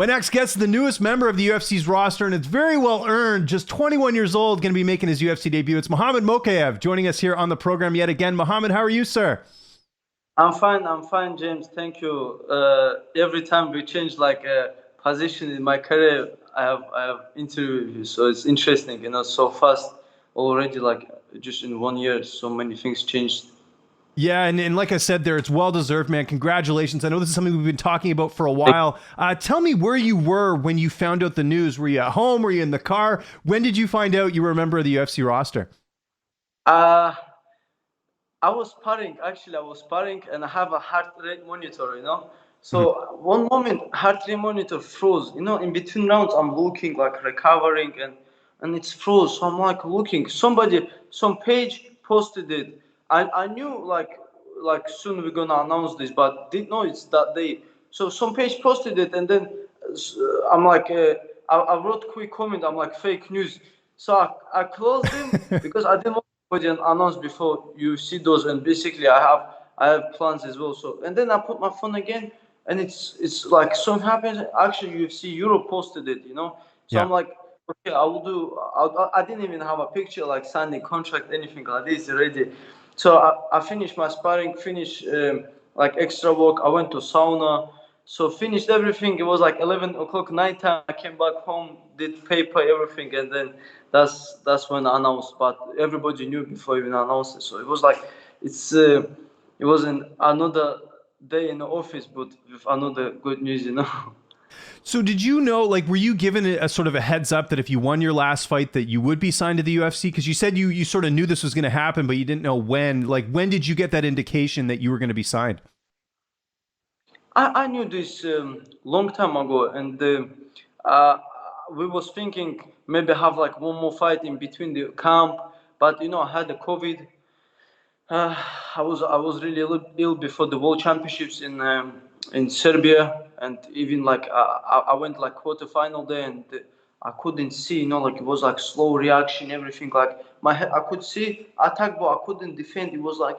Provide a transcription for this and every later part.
My next guest is the newest member of the UFC's roster, and it's very well earned. Just 21 years old, going to be making his UFC debut. It's Muhammad Mokaev joining us here on the program yet again. Muhammad, how are you, sir? I'm fine, James. Thank you. Every time we change like a position in my career, I have interviews, so it's interesting. So fast already. Like just in 1 year, so many things changed. Yeah, and like I said there, it's well-deserved, man. Congratulations. I know this is something we've been talking about for a while. Tell me where you were when you found out the news. Were you at home? Were you in the car? When did you find out you were a member of the UFC roster? Uh, I was sparring. Actually, I was sparring, and I have a heart rate monitor. So one moment, heart rate monitor froze. In between rounds, I'm looking like recovering, and it's froze. So I'm like looking. Some page posted it. I knew like soon we're gonna announce this, but didn't know it's that day. So some page posted it, and then I'm like, I wrote quick comment. I'm like fake news. So I closed them because I didn't want to announce before you see those. And basically, I have plans as well. So and then I put my phone again, and it's like something happens. Actually, UFC Europe posted it. So Yeah. I'm like, okay, I will do. I didn't even have a picture like signing contract, anything like this already. So I finished my sparring, finished like extra work. I went to sauna. So finished everything. It was like 11 o'clock night time. I came back home, did paper, everything, and then that's when I announced. But everybody knew before even announced it. So it was like it's it was another day in the office, but with another good news. So did you know, like, were you given a sort of a heads up that if you won your last fight that you would be signed to the UFC? Because you said you sort of knew this was going to happen, but you didn't know when. Like, when did you get that indication that you were going to be signed? I knew this long time ago, and uh, we was thinking maybe have like one more fight in between the camp, but I had the COVID. Uh, I was really ill before the World Championships in Serbia, and even like I went like quarterfinal there, and I couldn't see, like it was like slow reaction, everything like my head. I could see attack, but I couldn't defend. It was like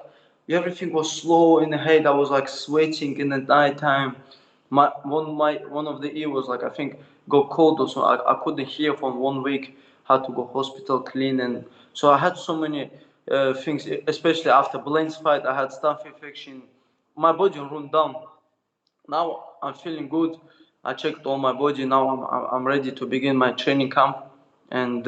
everything was slow in the head. I was like sweating in the night time. One of the ear was like I think got cold or so. I couldn't hear for 1 week. Had to go hospital clean, and so I had so many things, especially after Blaine's fight. I had stomach infection. My body run down. Now I'm feeling good. I checked all my body. Now I'm ready to begin my training camp. And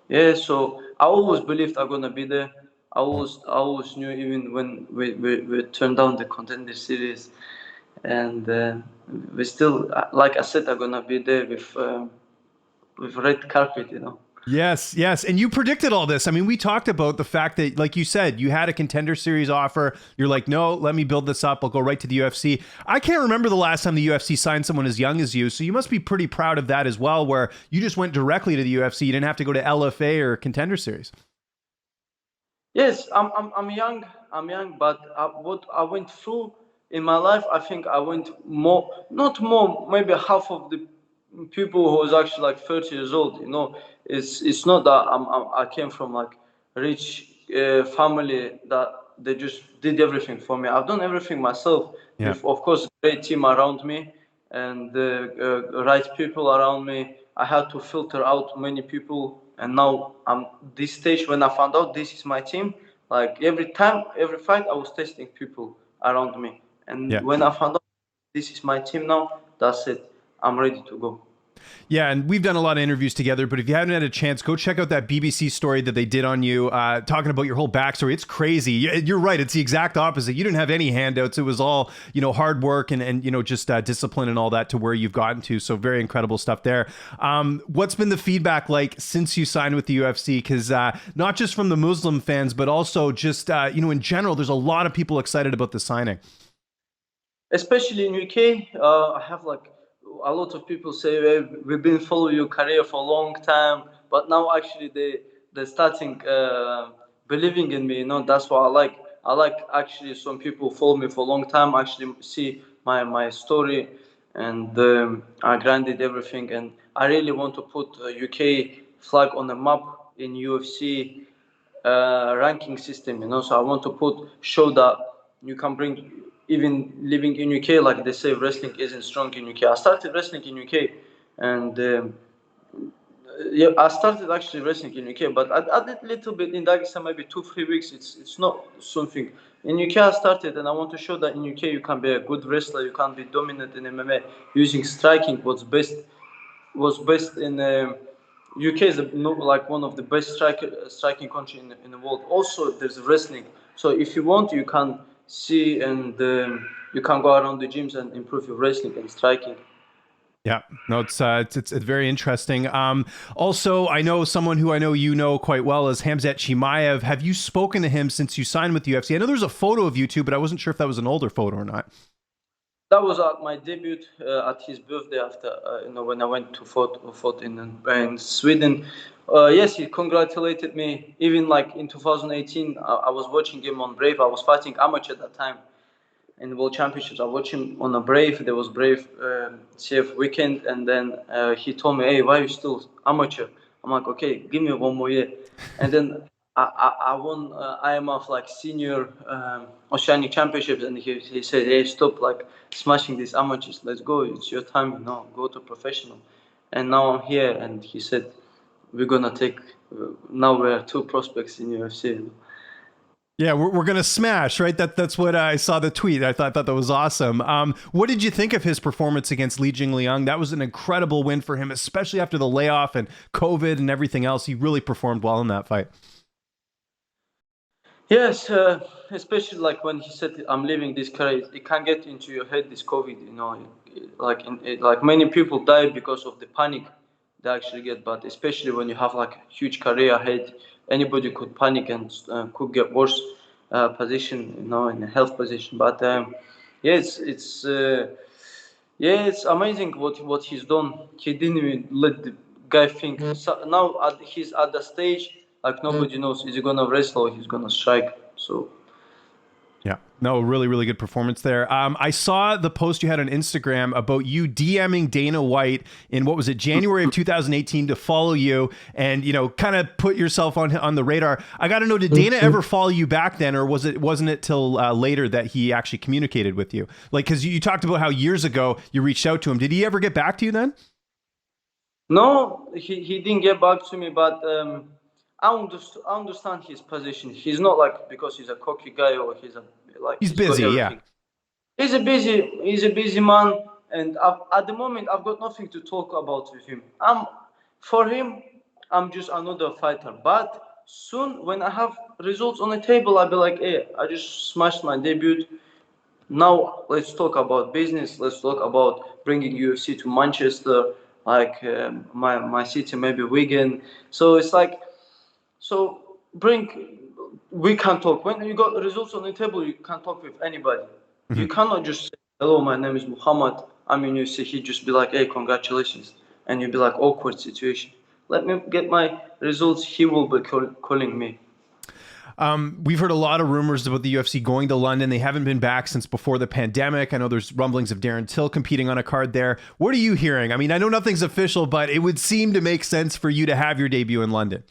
yeah, so I always believed I'm gonna be there. I always knew even when we turned down the contender series, and we still, like I said, I'm gonna be there with red carpet. Yes, yes. And you predicted all this. I mean, we talked about the fact that, like you said, you had a contender series offer. You're like, no, let me build this up. I'll go right to the UFC. I can't remember the last time the UFC signed someone as young as you. So you must be pretty proud of that as well, where you just went directly to the UFC. You didn't have to go to LFA or contender series. Yes, I'm young. I'm young, but what I went through in my life, I think I went more, not more, maybe half of the people who was actually like 30 years old. It's not that I came from like rich family that they just did everything for me. I've done everything myself Yeah. with, of course, a great team around me and right people around me. I had to filter out many people, and now I'm this stage when I found out this is my team. Like every time, every fight, I was testing people around me, and Yeah. when I found out this is my team now, that's it. I'm ready to go. Yeah, and we've done a lot of interviews together, but if you haven't had a chance, go check out that BBC story that they did on you, talking about your whole backstory. It's crazy. You're right. It's the exact opposite. You didn't have any handouts. It was all, hard work and just discipline and all that to where you've gotten to. So very incredible stuff there. What's been the feedback like since you signed with the UFC? Because not just from the Muslim fans, but also just, in general, there's a lot of people excited about the signing. Especially in UK, I have like a lot of people say, "Hey, we've been following your career for a long time," but now actually they're starting believing in me. That's what I like. I like actually some people follow me for a long time, actually see my story, and I granted everything, and I really want to put UK flag on the map in UFC ranking system. So I want to show that you can bring even living in UK, like they say, wrestling isn't strong in UK. I started wrestling in UK, and yeah, I started actually wrestling in UK, but I did a little bit in Dagestan, maybe 2 3 weeks. It's not something. In UK, I started, and I want to show that in UK you can be a good wrestler, you can be dominant in MMA using striking. Was best in UK is like one of the best striking country in the world. Also, there's wrestling. So if you want, you can see and you can go around the gyms and improve your wrestling and striking. Yeah, no, it's very interesting. Also, I know someone who I know you know quite well is Khamzat Chimaev. Have you spoken to him since you signed with the UFC? I know there's a photo of you two, but I wasn't sure if that was an older photo or not. That was at my debut at his birthday after when I went to fought in Sweden. Yes, he congratulated me. Even like in 2018, I was watching him on Brave. I was fighting amateur at that time in the World Championships. I watched him on a Brave. There was Brave CF weekend, and then he told me, "Hey, why are you still amateur?" I'm like, "Okay, give me 1 more year." And then I won IMF like senior Oceanic Championships, and he said, "Hey, stop like smashing these amateurs. Let's go. It's your time. Go to professional." And now I'm here, and he said, "We're gonna take. Now we're two prospects in UFC." Yeah, we're gonna smash, right? That's what I saw the tweet. I thought that was awesome. What did you think of his performance against Li Jingliang? That was an incredible win for him, especially after the layoff and COVID and everything else. He really performed well in that fight. Yes, especially like when he said, "I'm leaving this career." It can get into your head. This COVID, like many people die because of the panic they actually get. But especially when you have like a huge career ahead, anybody could panic and could get worse position, in a health position. But yeah, it's amazing what he's done. He didn't even let the guy think. So now he's at the stage like nobody knows is he gonna wrestle or he's gonna strike. So Yeah, no, really, really good performance there. I saw the post you had on Instagram about you DMing Dana White in what was it, January of 2018 to follow you and kind of put yourself on the radar. I got to know, did Dana ever follow you back then, or wasn't it till later that he actually communicated with you? Like, because you talked about how years ago you reached out to him. Did he ever get back to you then? no, he didn't get back to me, but I understand his position. He's not like because he's a cocky guy or He's he's got busy, yeah. everything. He's a busy man, and at the moment I've got nothing to talk about with him. For him, I'm just another fighter. But soon, when I have results on the table, I'll be like, "Hey, I just smashed my debut. Now let's talk about business. Let's talk about bringing UFC to Manchester, like my city, maybe Wigan." So it's like, so bring. We can talk when you got the results on the table. You can talk with anybody. You cannot just say, "Hello, my name is Muhammad. I'm in UFC." He just be like, "Hey, congratulations," and you'd be like, awkward situation. Let me get my results. He will be calling me. We've heard a lot of rumors about the UFC going to London. They haven't been back since before the pandemic. I know there's rumblings of Darren Till competing on a card there. What are you hearing? I mean, I know nothing's official, but it would seem to make sense for you to have your debut in London.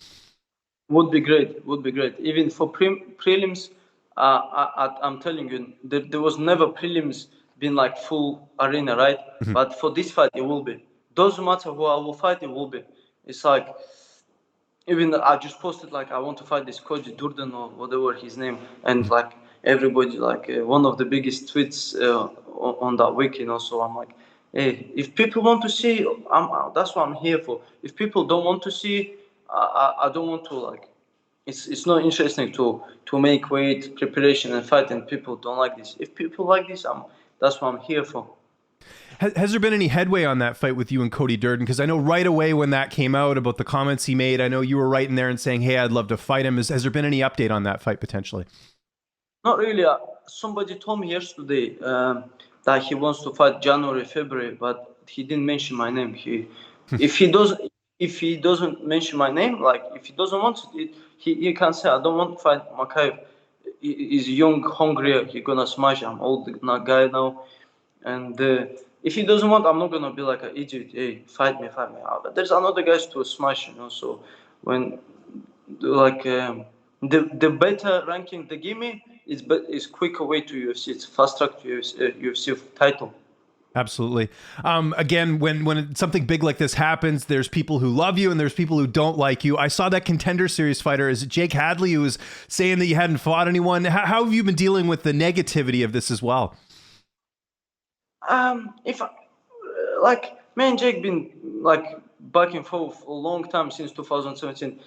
Would be great. Would be great. Even for prelims, I'm telling you, there was never prelims been like full arena, right? But for this fight, it will be. Doesn't matter who I will fight, it will be. It's like even I just posted like I want to fight this Koji Durden or whatever his name, and like everybody like one of the biggest tweets on that week, So I'm like, hey, if people want to see, that's what I'm here for. If people don't want to see, I don't want to like. It's not interesting to make weight preparation and fight, and people don't like this. If people like this, that's what I'm here for. Has there been any headway on that fight with you and Cody Durden? Because I know right away when that came out about the comments he made, I know you were right in there and saying, "Hey, I'd love to fight him." Has there been any update on that fight potentially? Not really. Somebody told me yesterday that he wants to fight January, February, but he didn't mention my name. If he does, if he doesn't mention my name, like if he doesn't want to, he can say, "I don't want to fight Mokaev. He's young, hungry. He's gonna smash. I'm old guy now." And if he doesn't want, I'm not gonna be like an idiot. Hey, fight me, fight me. But there's another guys to smash, So when like the better ranking they give me, it's quicker way to UFC. It's fast track to UFC title. Absolutely. Again, when something big like this happens, there's people who love you and there's people who don't like you. I saw that Contender Series fighter, is it Jake Hadley, who was saying that you hadn't fought anyone. How have you been dealing with the negativity of this as well? If like me and Jake been like back and forth for a long time since 2017.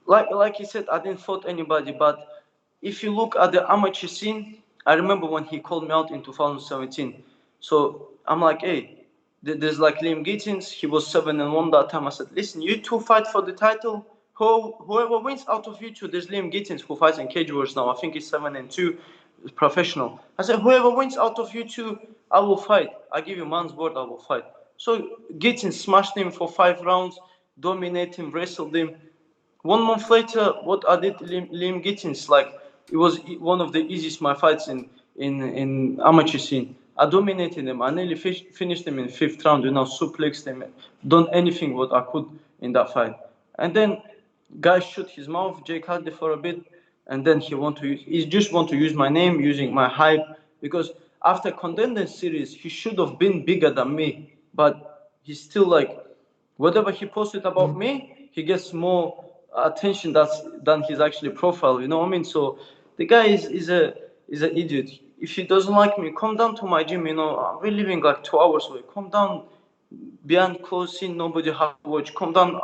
Like he said, I didn't fought anybody, but if you look at the amateur scene, I remember when he called me out in 2017. So I'm like, hey, there's like Liam Gittins. He was 7-1 that time. I said, listen, you two fight for the title. Whoever wins out of you two, there's Liam Gittins who fights in Cage Wars now. I think he's 7-2, professional. I said, whoever wins out of you two, I will fight. I give you man's word, I will fight. So Gittins smashed him for 5 rounds, dominated him, wrestled him. 1 month later, what I did, Liam Gittins, like it was one of the easiest my fights in amateur scene. I dominated him. I nearly finished him in 5th round. Suplexed him, done anything what I could in that fight. And then guy shut his mouth, Jake Hadley, for a bit, and then he just want to use my name, using my hype, because after Contender Series he should have been bigger than me, but he's still like, whatever he posted about me, he gets more attention than his actually profile. You know what I mean? So the guy is an idiot. If he doesn't like me, come down to my gym. We're living like 2 hours away. Come down, behind closed scene, nobody have to watch. Come down,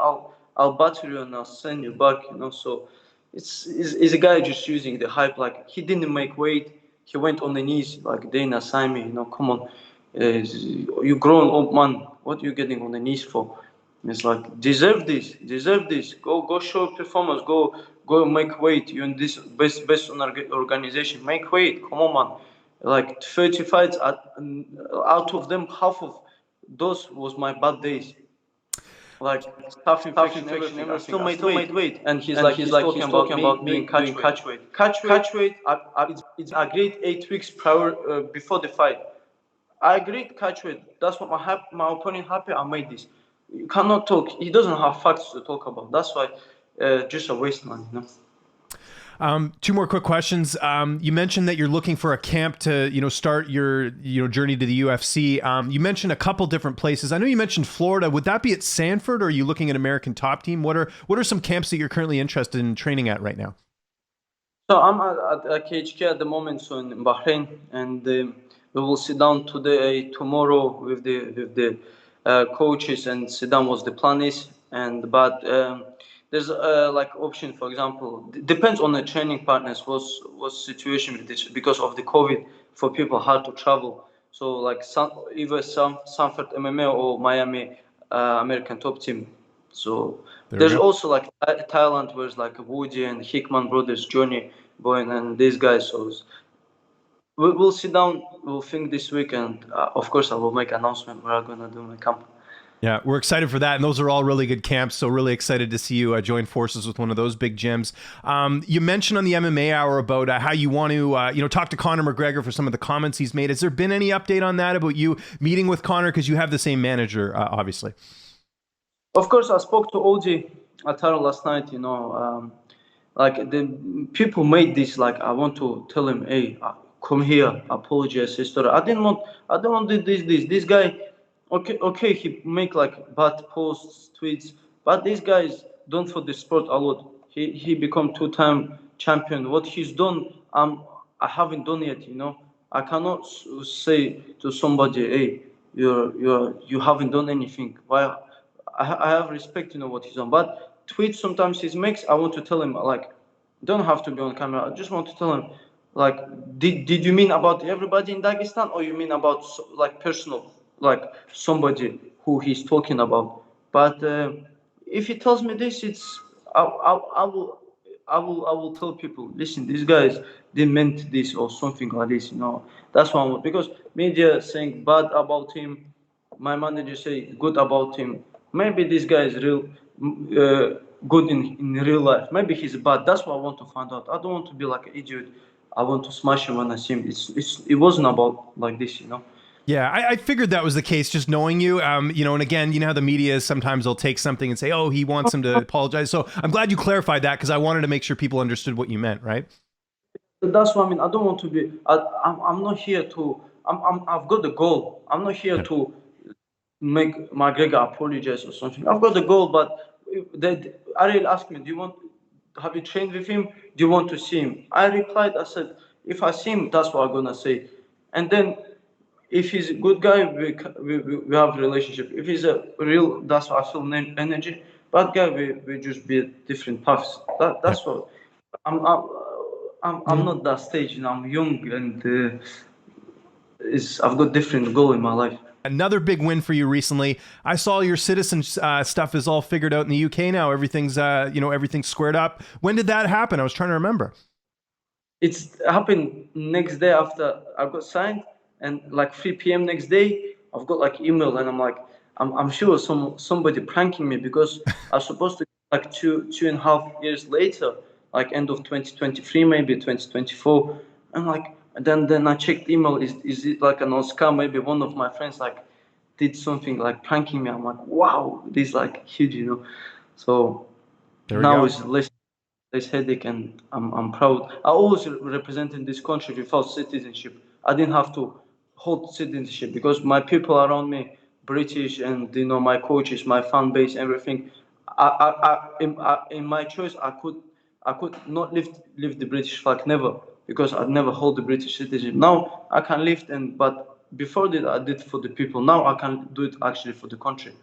I'll batter you and I'll send you back. So it's a guy just using the hype. Like, he didn't make weight. He went on the knees like Dana signed me. Come on, you grown up man. What are you getting on the knees for? It's like, deserve this. Go show performance. Go make weight. You're in this best organization. Make weight. Come on, man. Like 30 fights, out of them, half of those was my bad days. Like staph infection, everything. I still made weight. And he's talking about me doing catch weight. Catch weight. It's agreed 8 weeks prior before the fight. I agreed catch weight. That's what my opponent happy. I made this. You cannot talk. He doesn't have facts to talk about. That's why just a waste, man. 2 more quick questions. You mentioned that you're looking for a camp to, start your, journey to the UFC. You mentioned a couple different places. I know you mentioned Florida. Would that be at Sanford, or are you looking at American Top Team? What are some camps that you're currently interested in training at right now? So I'm at KHK at the moment, so in Bahrain, and we will sit down tomorrow with the coaches and sit down what the plan is. But there's like option, for example, depends on the training partners. Was situation with this because of the COVID, for people hard to travel. So like either Sanford MMA or Miami American Top Team. So there's also like Thailand, where it's like Woody and Hickman brothers, Johnny going, and these guys. So we'll sit down, we'll think this week, and of course I will make an announcement where I'm gonna do my camp. Yeah, we're excited for that, and those are all really good camps, so really excited to see you join forces with one of those big gyms. You mentioned on the MMA Hour about how you want to talk to Conor McGregor for some of the comments he's made. Has there been any update on that, about you meeting with Conor, because you have the same manager, obviously? Of course, I spoke to OG Ataro last night. Like the people made this, like I want to tell him, hey, come here, apologize, sister. I don't want this guy. Okay, he make like bad posts, tweets, but these guys don't for the sport a lot. He become 2-time champion. What he's done, I haven't done yet. I cannot say to somebody, hey, you haven't done anything. Why? I have respect, what he's done. But tweets sometimes he makes, I want to tell him, like, don't have to be on camera. I just want to tell him, like, did you mean about everybody in Dagestan, or you mean about like personal, like somebody who he's talking about? But if he tells me this, I will tell people, listen, these guys, they meant this or something like this. That's why because media saying bad about him, my manager say good about him. Maybe this guy is real good in real life. Maybe he's bad. That's what I want to find out. I don't want to be like an idiot. I want to smash him when I see him. It wasn't about like this. Yeah, I figured that was the case, just knowing you. And again, how the media is, sometimes they'll take something and say, oh, he wants him to apologize. So I'm glad you clarified that, because I wanted to make sure people understood what you meant, right? That's what I mean. I don't want to be. I'm not here to. I've got the goal. I'm not here Yeah. to make McGregor apologize or something. I've got the goal, but Ariel asked me, "Do you want? Have you trained with him? Do you want to see him?" I replied, I said, "If I see him, that's what I'm gonna say." And then, if he's a good guy, we have a relationship. If he's a real, that's what I feel energy. Bad guy, we just be different paths. Yeah. That's what. I'm I'm I'm not that stage, I'm young and is I've got different goal in my life. Another big win for you recently. I saw your citizen stuff is all figured out in the UK now. Everything's everything's squared up. When did that happen? I was trying to remember. It's happened next day after I got signed, and like 3 p.m. next day, I've got like email, and I'm like, I'm sure somebody pranking me because I was supposed to like 2.5 years later, like end of 2023, maybe 2024. I'm like, and then I checked email. Is it like an scam? Maybe one of my friends like did something like pranking me. I'm like, wow, this is like huge. So There we now go. it's less headache, and I'm proud. I always represented this country without citizenship. I didn't have to hold citizenship because my people around me, British, and my coaches, my fan base, everything. In my choice, I could not lift the British flag, never, because I'd never hold the British citizenship. Now I can lift, but before that I did for the people. Now I can do it actually for the country.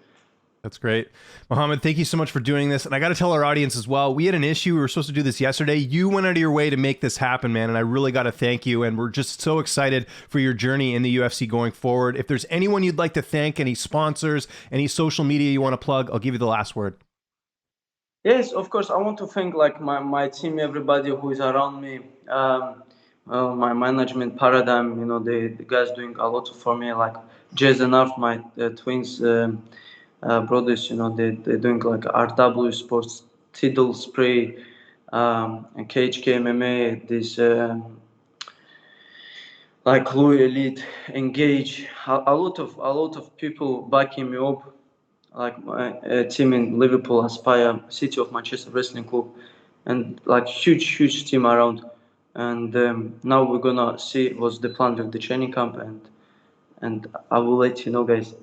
That's great. Mohammed, thank you so much for doing this. And I got to tell our audience as well, we had an issue. We were supposed to do this yesterday. You went out of your way to make this happen, man. And I really got to thank you. And we're just so excited for your journey in the UFC going forward. If there's anyone you'd like to thank, any sponsors, any social media you want to plug, I'll give you the last word. Yes, of course. I want to thank like my team, everybody who is around me, my management paradigm. The guys doing a lot for me. Like Jez and Arf, my twins brothers. They doing like RW Sports, Tidal Spray, and KHK MMA. This like Louis Elite, Engage. A lot of people backing me up, like my team in Liverpool, Aspire, City of Manchester Wrestling Club, and like huge team around. And now we're gonna see what's the plan with the training camp, and I will let you know, guys.